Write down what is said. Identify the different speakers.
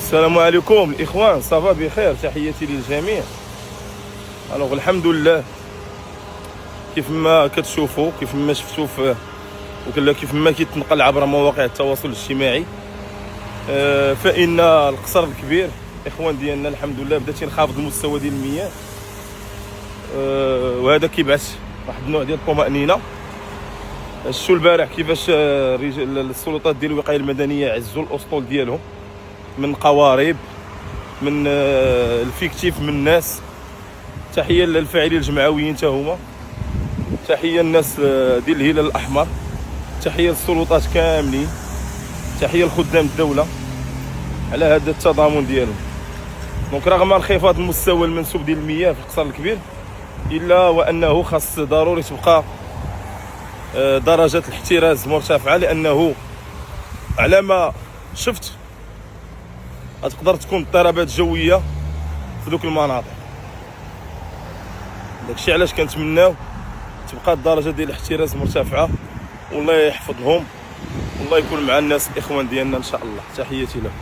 Speaker 1: السلام عليكم الاخوان، صافا بخير؟ تحياتي للجميع. الوغ الحمد لله، كيف ما كتشوفوا، كيف ما شفتوا وكلا كيف ما كيتنقل عبر مواقع التواصل الاجتماعي، فان القصر الكبير الاخوان ديالنا الحمد لله بدا تينخفض المستوى ديال المياه، وهذا كيبعث واحد النوع ديال الطمأنينة. شفتوا البارح كيفاش السلطات ديال الوقايه المدنيه عزوا الاسطول ديالهم من قوارب، من الفيكتيف، من الناس. تحيه للفاعلين الجمعويين حتى هما، تحيه للناس ديال الهلال الاحمر، تحيه للسلطات كاملين، تحيه لخدام الدوله على هذا التضامن ديالهم. دونك رغم انخفاض المستوى المنسوب ديال المياه في القصر الكبير، الا وانه خاص ضروري تبقى درجه الاحتراز مرتفعه، لانه على ما شفت غتقدر تكون اضطرابات جويه في ذوك المناطق. داكشي علاش كنتمناو تبقى الدرجه ديال الاحتراز مرتفعه، والله يحفظهم والله يكون مع الناس الاخوان ديالنا ان شاء الله. تحياتي لهم.